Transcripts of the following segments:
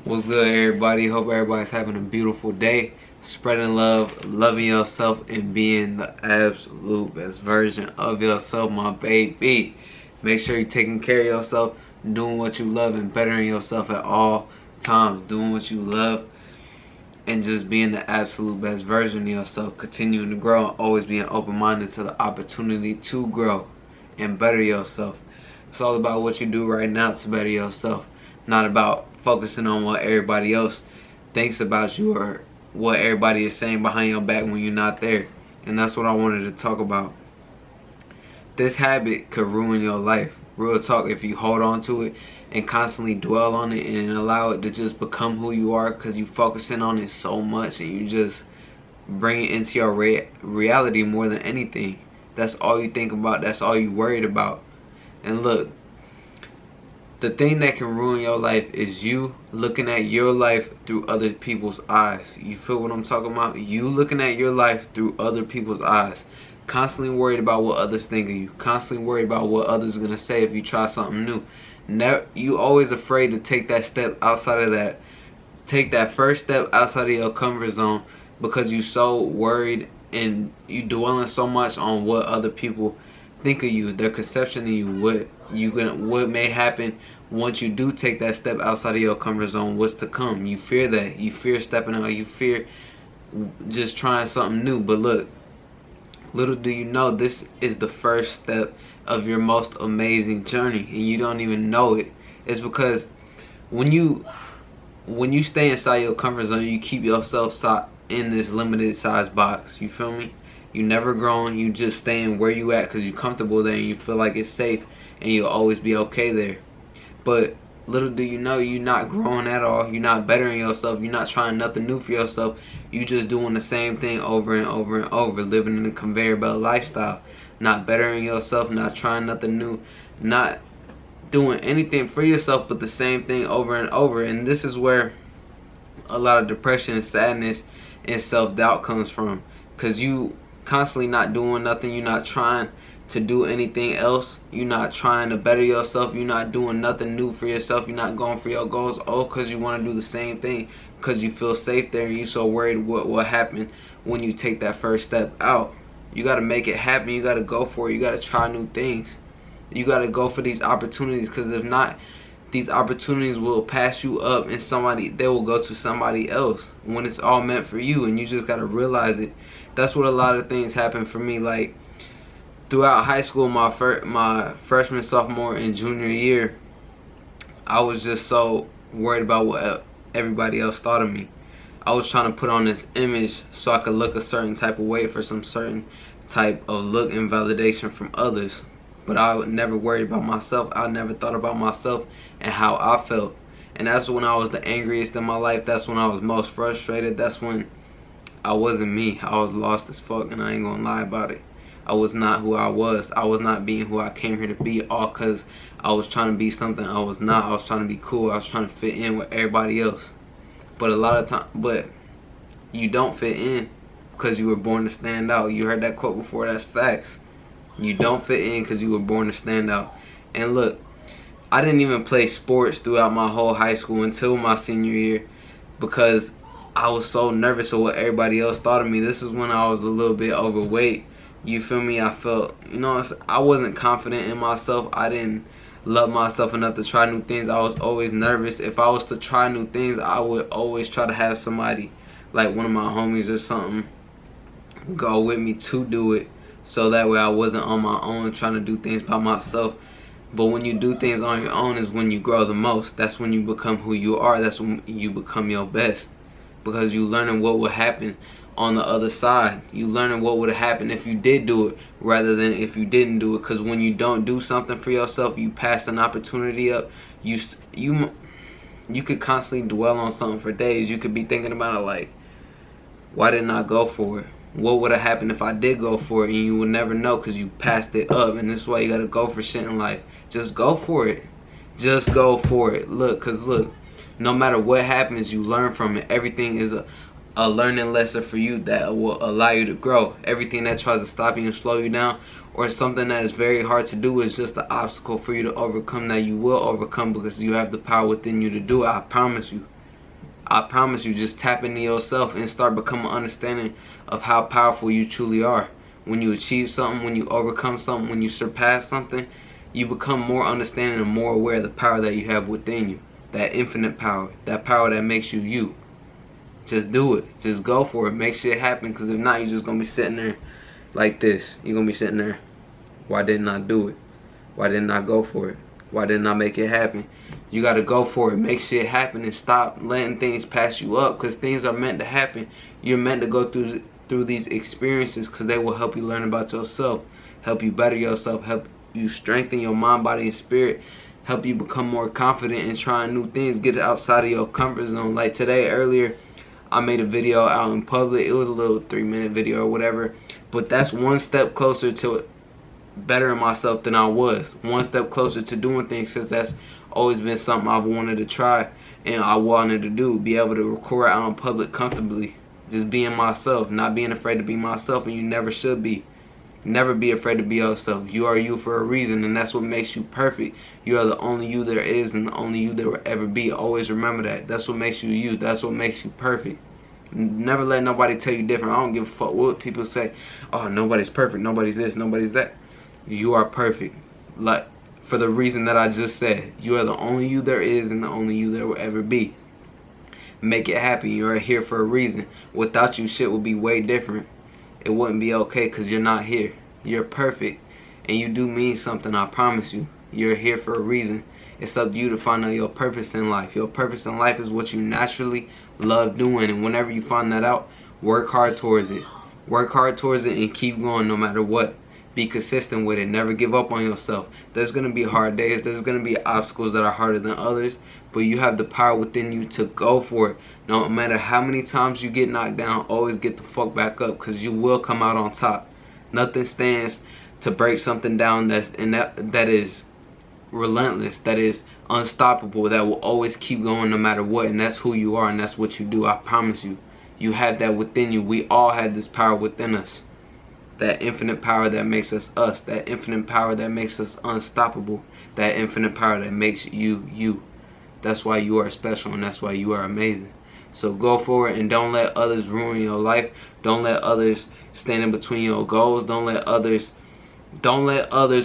What's good, everybody? Hope everybody's having a beautiful day. Spreading love, loving yourself, and being the absolute best version of yourself, my baby. Make sure you're taking care of yourself, doing what you love, and bettering yourself at all times. Doing what you love, and just being the absolute best version of yourself. Continuing to grow, and always being open-minded to the opportunity to grow and better yourself. It's all about what you do right now to better yourself, not about focusing on what everybody else thinks about you or what everybody is saying behind your back when you're not there. And that's what I wanted to talk about. This habit could ruin your life. Real talk, if you hold on to it and constantly dwell on it and allow it to just become who you are, because you focusing on it so much and you just bring it into your reality more than anything. That's all you think about. That's all you worried about. And look, the thing that can ruin your life is you looking at your life through other people's eyes. You feel what I'm talking about? You looking at your life through other people's eyes. Constantly worried about what others think of you. Constantly worried about what others are going to say if you try something new. You always afraid to take that step outside of that. Take that first step outside of your comfort zone because you're so worried and you dwelling so much on what other people think of you, their conception of you, what may happen once you do take that step outside of your comfort zone, what's to come. You fear that. You fear stepping out. You fear just trying something new. But look, little do you know, this is the first step of your most amazing journey, and you don't even know it. It's because when you stay inside your comfort zone, you keep yourself in this limited size box. You feel me? You never growing. You just staying where you at because you're comfortable there and you feel like it's safe and you'll always be okay there. But little do you know, you're not growing at all. You're not bettering yourself. You're not trying nothing new for yourself. You just doing the same thing over and over and over, living in a conveyor belt lifestyle. Not bettering yourself, not trying nothing new, not doing anything for yourself but the same thing over and over. And this is where a lot of depression and sadness and self-doubt comes from, because you constantly not doing nothing. You're not trying to do anything else. You're not trying to better yourself. You're not doing nothing new for yourself. You're not going for your goals, all because you want to do the same thing because you feel safe there and you're so worried what will happen when you take that first step out. You got to make it happen. You got to go for it. You got to try new things. You got to go for these opportunities, because if not, these opportunities will pass you up and they will go to somebody else when it's all meant for you, and you just got to realize it. That's what a lot of things happen for me. Like throughout high school, my freshman, sophomore, and junior year, I was just so worried about what everybody else thought of me. I was trying to put on this image so I could look a certain type of way for some certain type of look and validation from others. But I never worried about myself. I never thought about myself and how I felt. And that's when I was the angriest in my life. That's when I was most frustrated. That's when I wasn't me. I was lost as fuck, and I ain't gonna lie about it. I was not who I was. I was not being who I came here to be, all because I was trying to be something I was not. I was trying to be cool. I was trying to fit in with everybody else. But a lot of time, but you don't fit in because you were born to stand out. You heard that quote before. That's facts. You don't fit in because you were born to stand out. And look, I didn't even play sports throughout my whole high school until my senior year because I was so nervous of what everybody else thought of me. This is when I was a little bit overweight. You feel me? I felt, I wasn't confident in myself. I didn't love myself enough to try new things. I was always nervous. If I was to try new things, I would always try to have somebody, like one of my homies or something, go with me to do it. So that way I wasn't on my own trying to do things by myself. But when you do things on your own is when you grow the most. That's when you become who you are. That's when you become your best. Because you learning what would happen on the other side. You learning what would have happened if you did do it rather than if you didn't do it. Because when you don't do something for yourself, you pass an opportunity up. You could constantly dwell on something for days. You could be thinking about it like, why didn't I go for it? What would have happened if I did go for it? And you would never know because you passed it up. And this is why you got to go for shit in life. Just go for it. Just go for it. Look, no matter what happens, you learn from it. Everything is a learning lesson for you that will allow you to grow. Everything that tries to stop you and slow you down, or something that is very hard to do, is just an obstacle for you to overcome that you will overcome because you have the power within you to do it. I promise you. I promise you, just tap into yourself and start becoming understanding of how powerful you truly are. When you achieve something, when you overcome something, when you surpass something, you become more understanding and more aware of the power that you have within you. That infinite power, that power that makes you you. Just do it. Just go for it. Make shit happen, because if not, you're just going to be sitting there like this. You're going to be sitting there, why didn't I do it? Why didn't I go for it? Why didn't I make it happen? You got to go for it. Make shit happen and stop letting things pass you up, because things are meant to happen. You're meant to go through these experiences because they will help you learn about yourself, help you better yourself, help you strengthen your mind, body, and spirit, help you become more confident in trying new things, get outside of your comfort zone. Like today, earlier, I made a video out in public. It was a little 3-minute video or whatever, but that's one step closer to bettering myself than I was. One step closer to doing things, because that's always been something I've wanted to try and I wanted to do. Be able to record out in public comfortably. Just being myself, not being afraid to be myself, and you never should be. Never be afraid to be yourself. You are you for a reason, and that's what makes you perfect. You are the only you there is and the only you there will ever be. Always remember that. That's what makes you you. That's what makes you perfect. Never let nobody tell you different. I don't give a fuck what people say. Oh, nobody's perfect. Nobody's this. Nobody's that. You are perfect. Like, for the reason that I just said. You are the only you there is and the only you there will ever be. Make it happen. You are here for a reason. Without you, shit would be way different. It wouldn't be okay, because you're not here. You're perfect, and you do mean something, I promise you. You're here for a reason. It's up to you to find out your purpose in life. Your purpose in life is what you naturally love doing, and whenever you find that out, work hard towards it. Work hard towards it and keep going no matter what. Be consistent with it. Never give up on yourself. There's going to be hard days. There's going to be obstacles that are harder than others. But you have the power within you to go for it. No matter how many times you get knocked down, always get the fuck back up, because you will come out on top. Nothing stands to break something down that is relentless, that is unstoppable, that will always keep going no matter what. And that's who you are, and that's what you do. I promise you. You have that within you. We all have this power within us. That infinite power that makes us us. That infinite power that makes us unstoppable. That infinite power that makes you you. That's why you are special, and that's why you are amazing. So go for it, and don't let others ruin your life. Don't let others stand in between your goals. Don't let others,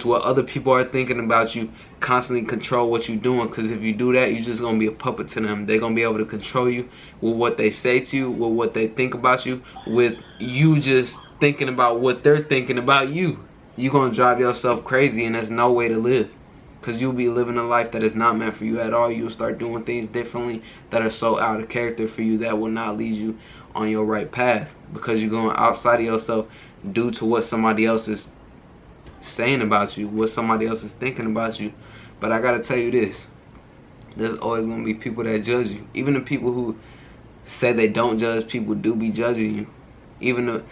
what other people are thinking about you, constantly control what you're doing. Because if you do that, you're just going to be a puppet to them. They're going to be able to control you with what they say to you, with what they think about you, with you just thinking about what they're thinking about you. You're going to drive yourself crazy, and there's no way to live. Because you'll be living a life that is not meant for you at all. You'll start doing things differently that are so out of character for you that will not lead you on your right path. Because you're going outside of yourself due to what somebody else is saying about you, what somebody else is thinking about you. But I gotta tell you this. There's always going to be people that judge you. Even the people who say they don't judge people do be judging you. Even though,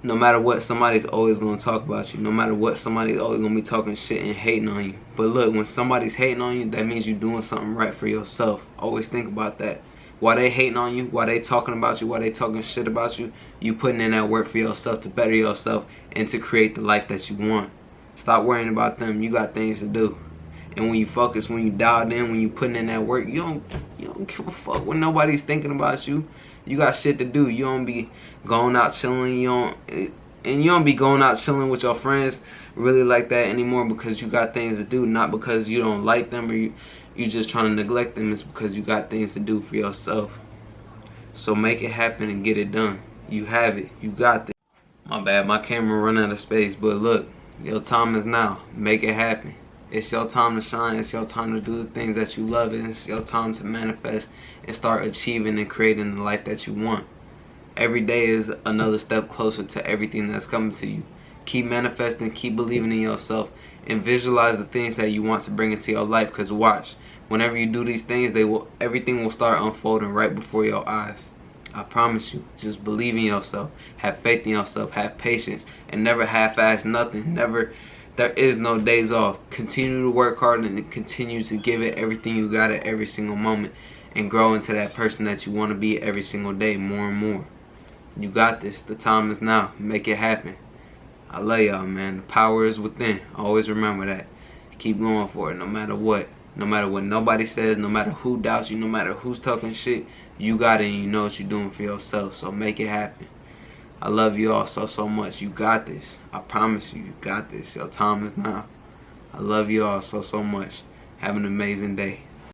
no matter what, somebody's always going to talk about you. No matter what, somebody's always going to be talking shit and hating on you. But look, when somebody's hating on you, that means you're doing something right for yourself. Always think about that. While they hating on you, while they talking about you, while they talking shit about you, you putting in that work for yourself to better yourself and to create the life that you want. Stop worrying about them. You got things to do. And when you focus, when you dialed in, when you putting in that work, you don't give a fuck when nobody's thinking about you. You got shit to do. You don't be going out chilling. You don't be going out chilling with your friends really like that anymore, because you got things to do, not because you don't like them or you just trying to neglect them. It's because you got things to do for yourself. So make it happen and get it done. You have it. You got this. My bad. My camera run out of space. But look, your time is now. Make it happen. It's your time to shine. It's your time to do the things that you love. And it's your time to manifest and start achieving and creating the life that you want. Every day is another step closer to everything that's coming to you. Keep manifesting, keep believing in yourself, and visualize the things that you want to bring into your life. Because watch, whenever you do these things, everything will start unfolding right before your eyes. I promise you. Just believe in yourself. Have faith in yourself. Have patience. And never half-ass nothing. There is no days off. Continue to work hard and continue to give it everything you got at every single moment. And grow into that person that you want to be every single day, more and more. You got this. The time is now. Make it happen. I love y'all, man. The power is within. Always remember that. Keep going for it no matter what. No matter what nobody says, no matter who doubts you, no matter who's talking shit, you got it and you know what you're doing for yourself. So make it happen. I love you all so much. You got this. I promise you, you got this. Your time is now. I love you all so much. Have an amazing day.